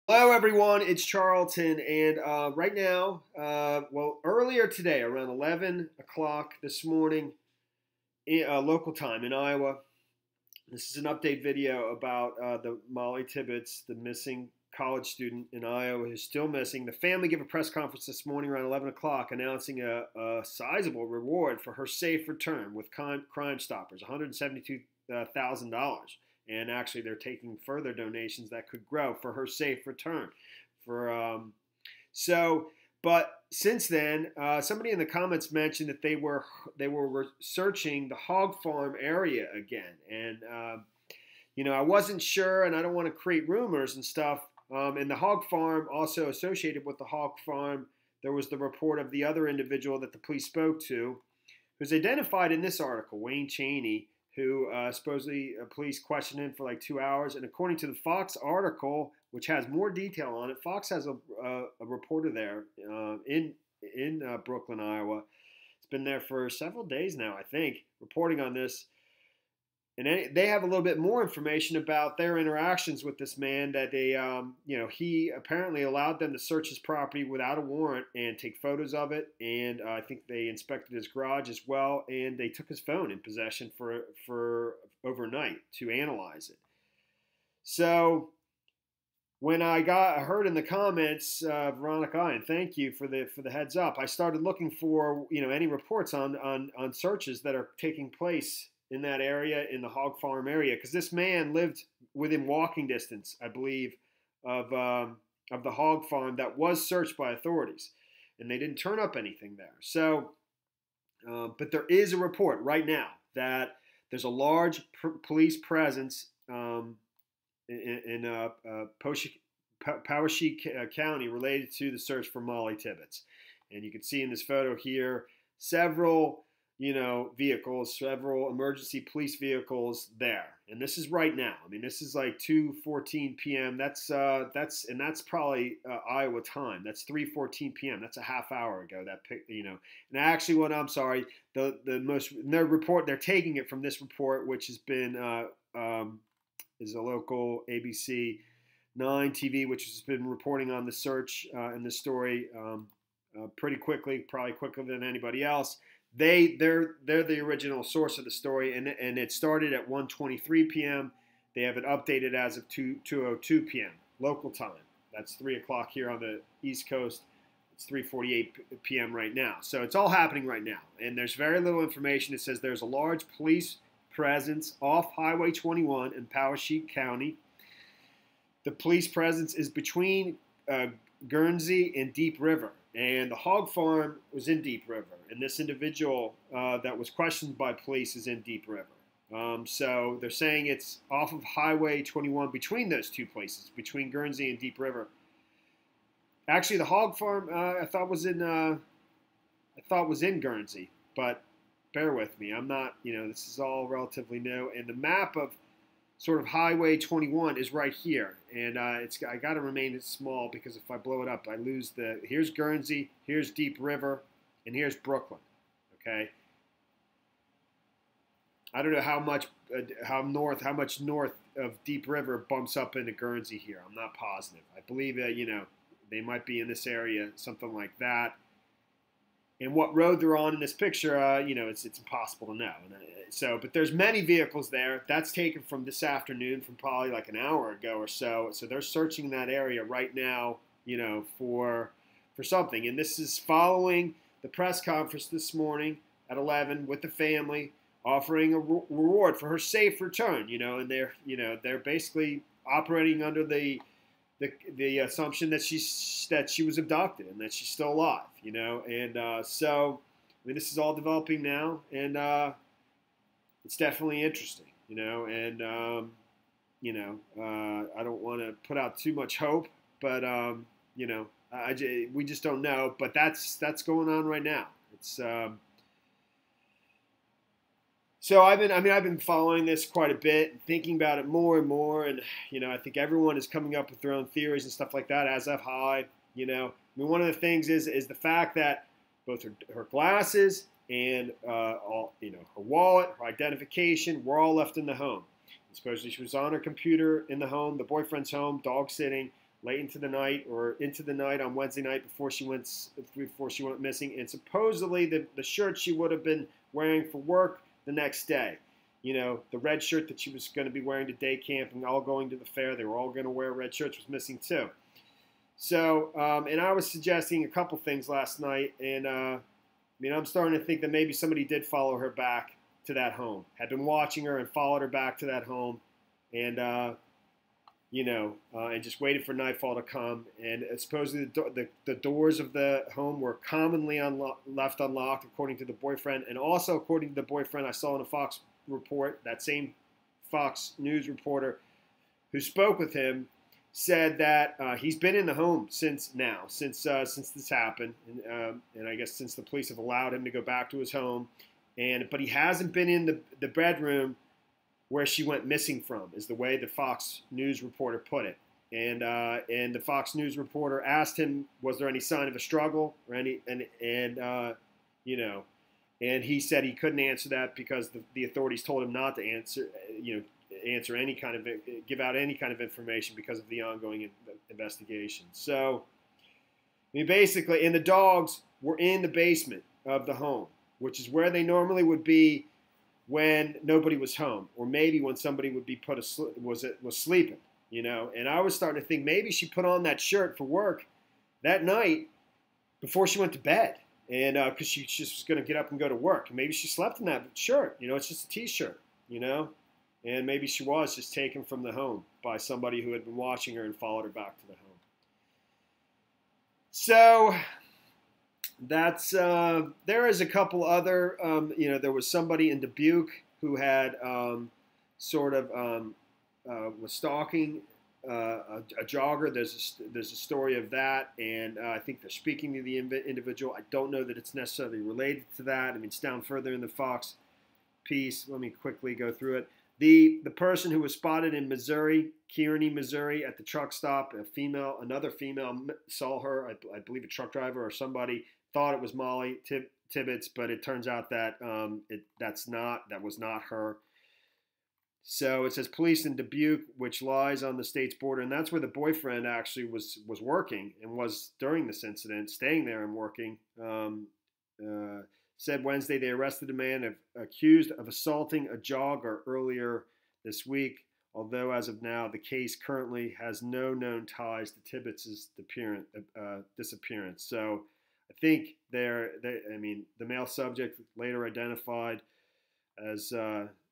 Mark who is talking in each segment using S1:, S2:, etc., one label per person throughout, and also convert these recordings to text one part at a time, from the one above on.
S1: Hello, everyone. It's Charlton, and right now, earlier today, around 11 o'clock this morning, local time in Iowa, this is an update video about the Mollie Tibbetts, the missing college student in Iowa who's still missing. The family gave a press conference this morning around 11 o'clock announcing a sizable reward for her safe return with Crime Stoppers, $172,000. And actually, they're taking further donations that could grow for her safe return. But since then, somebody in the comments mentioned that they were searching the hog farm area again, and I wasn't sure, and I don't want to create rumors and stuff. And the hog farm, also associated with the hog farm, there was the report of the other individual that the police spoke to, who's identified in this article, Wayne Cheney, who supposedly police questioned him for like 2 hours. And according to the Fox article, which has more detail on it, Fox has a reporter there in Brooklyn, Iowa. It's been there for several days now, I think, reporting on this. And they have a little bit more information about their interactions with this man, that he apparently allowed them to search his property without a warrant and take photos of it. And I think they inspected his garage as well. And they took his phone in possession for overnight to analyze it. So when I heard in the comments, Veronica, and thank you for the heads up, I started looking for any reports on searches that are taking place in that area, in the hog farm area, because this man lived within walking distance, I believe, of the hog farm that was searched by authorities, and they didn't turn up anything there. So, but there is a report right now that there's a large police presence in Poweshiek County related to the search for Mollie Tibbetts, and you can see in this photo here several vehicles, several emergency police vehicles there. And this is right now. I mean, this is like 2:14 p.m. That's probably Iowa time. That's 3:14 p.m. That's a half hour ago. And actually, I'm sorry, they're taking it from this report, which has been is a local ABC 9 TV, which has been reporting on the search and the story pretty quickly, probably quicker than anybody else. They're the original source of the story, and it started at 1:23 p.m. They have it updated as of 2:02 p.m. local time. That's 3 o'clock here on the East Coast. It's 3:48 p.m. right now. So it's all happening right now, and there's very little information. It says there's a large police presence off Highway 21 in Poweshiek County. The police presence is between Guernsey and Deep River. And the hog farm was in Deep River. And this individual that was questioned by police is in Deep River. So they're saying it's off of Highway 21 between those two places, between Guernsey and Deep River. Actually, the hog farm I thought was in Guernsey, but bear with me. I'm not, this is all relatively new. And the map of sort of Highway 21 is right here, and I got to remain small because if I blow it up, I lose here's Guernsey, here's Deep River, and here's Brooklyn. Okay, I don't know how much north of Deep River bumps up into Guernsey here. I'm not positive. I believe that they might be in this area, something like that. And what road they're on in this picture, it's impossible to know. But there's many vehicles there. That's taken from this afternoon, from probably like an hour ago or so. So they're searching that area right now, for something. And this is following the press conference this morning at 11 with the family, offering a reward for her safe return. And they're basically operating under the assumption that she was abducted and that she's still alive, so I mean, this is all developing now, and it's definitely interesting, and I don't want to put out too much hope, but we just don't know. But that's going on right now. It's So I've been following this quite a bit, thinking about it more and more, and I think everyone is coming up with their own theories and stuff like that, as have I. One of the things is the fact that both her glasses and her wallet, her identification, were all left in the home. Supposedly she was on her computer in the home, the boyfriend's home, dog sitting, late into the night or into the night on Wednesday night before she went missing. And supposedly the shirt she would have been wearing for work the next day, the red shirt that she was going to be wearing to day camp and all going to the fair, they were all going to wear red shirts, was missing too. So, and I was suggesting a couple things last night, and I'm starting to think that maybe somebody did follow her back to that home, had been watching her and followed her back to that home, and and just waited for nightfall to come. And supposedly the doors of the home were commonly left unlocked, according to the boyfriend, and also according to the boyfriend I saw in a Fox report, that same Fox News reporter who spoke with him said that he's been in the home since this happened, and I guess since the police have allowed him to go back to his home, but he hasn't been in the bedroom where she went missing from, is the way the Fox News reporter put it. And the Fox News reporter asked him, was there any sign of a struggle or any, and he said he couldn't answer that because the authorities told him not to answer any kind of, give out any kind of information because of the ongoing investigation. So, basically, and the dogs were in the basement of the home, which is where they normally would be when nobody was home, or maybe when somebody would be was sleeping, And I was starting to think maybe she put on that shirt for work that night before she went to bed, and because she just was going to get up and go to work. And maybe she slept in that shirt, it's just a T-shirt, and maybe she was just taken from the home by somebody who had been watching her and followed her back to the home. So that's there is a couple other, there was somebody in Dubuque who had was stalking a jogger. There's a story of that, and I think they're speaking to the individual. I don't know that it's necessarily related to that. it's down further in the Fox piece. Let me quickly go through it. The person who was spotted in Missouri, Kearney, Missouri, at the truck stop, another female saw her. I believe a truck driver or somebody thought it was Mollie Tibbetts, but it turns out that that was not her. So it says police in Dubuque, which lies on the state's border, and that's where the boyfriend actually was working and was during this incident, staying there and working. Said Wednesday they arrested a man accused of assaulting a jogger earlier this week, although as of now the case currently has no known ties to Tibbetts' disappearance. So I think the male subject, later identified as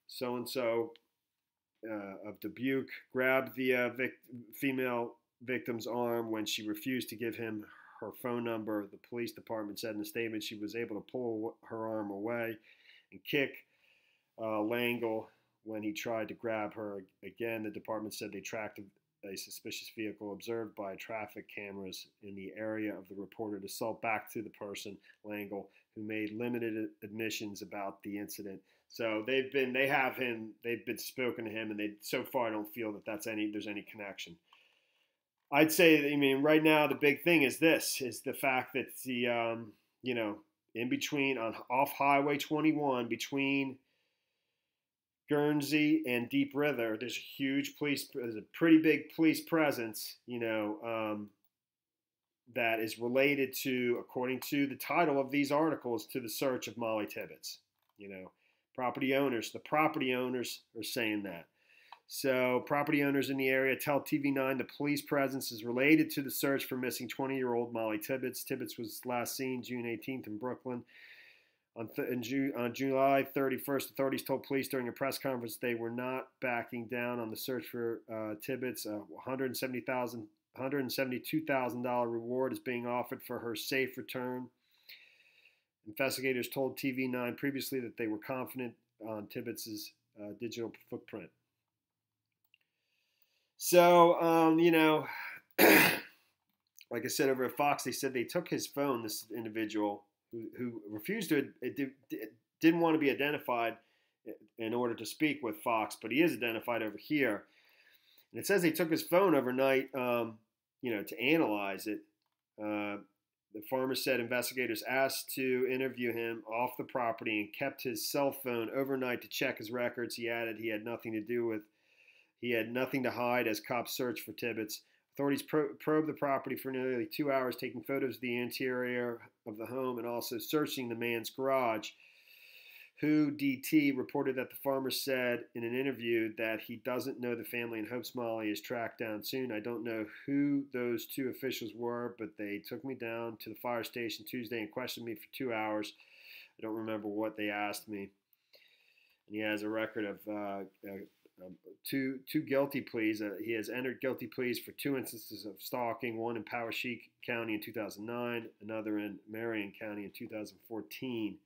S1: so-and-so of Dubuque, grabbed the female victim's arm when she refused to give him her phone number. The police department said in a statement she was able to pull her arm away and kick Langle when he tried to grab her. Again, the department said they tracked a suspicious vehicle observed by traffic cameras in the area of the reported assault back to the person, Langle, who made limited admissions about the incident. So they've been spoken to him, and they so far don't feel that there's any connection. I'd say, right now the big thing is the fact that in between off Highway 21 between Guernsey and Deep River, there's a pretty big police presence, that is related to, according to the title of these articles, to the search of Mollie Tibbetts. The property owners are saying that. So property owners in the area tell TV9 the police presence is related to the search for missing 20-year-old Mollie Tibbetts. Tibbetts was last seen June 18th in Brooklyn. On July 31st, authorities told police during a press conference they were not backing down on the search for Tibbetts. $172,000 reward is being offered for her safe return. Investigators told TV9 previously that they were confident on Tibbetts' digital footprint. So, like I said over at Fox, they said they took his phone, this individual who refused to, didn't want to be identified in order to speak with Fox, but he is identified over here. And it says they took his phone overnight, to analyze it. The farmer said investigators asked to interview him off the property and kept his cell phone overnight to check his records. He added he had nothing to hide as cops searched for Tibbetts. Authorities probed the property for nearly 2 hours, taking photos of the interior of the home and also searching the man's garage. Who DT reported that the farmer said in an interview that he doesn't know the family and hopes Mollie is tracked down soon. I don't know who those two officials were, but they took me down to the fire station Tuesday and questioned me for 2 hours. I don't remember what they asked me. And he has a record of two guilty pleas. He has entered guilty pleas for 2 instances of stalking, one in Poweshiek County in 2009, another in Marion County in 2014.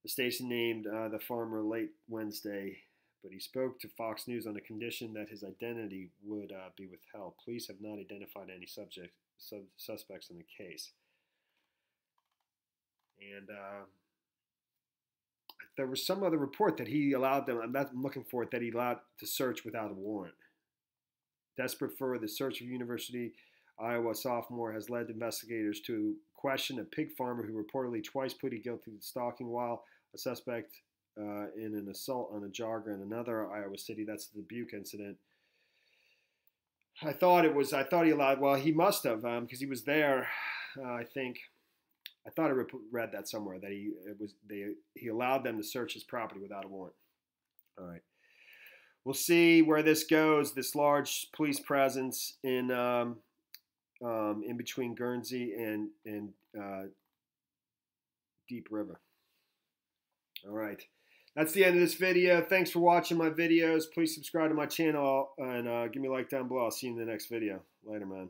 S1: The station named the farmer late Wednesday, but he spoke to Fox News on the condition that his identity would be withheld. Police have not identified any suspects in the case. And there was some other report that he allowed them, I'm looking for it, that he allowed to search without a warrant. Desperate for the search of University Iowa sophomore has led investigators to question a pig farmer who reportedly twice pleaded guilty to stalking, while a suspect in an assault on a jogger in another Iowa city. That's the Dubuque incident. I thought he allowed. Well, he must have because he was there. I think. I thought I read that somewhere that he allowed them to search his property without a warrant. All right. We'll see where this goes. This large police presence in between Guernsey and Deep River. All right. That's the end of this video. Thanks for watching my videos. Please subscribe to my channel and give me a like down below. I'll see you in the next video. Later, man.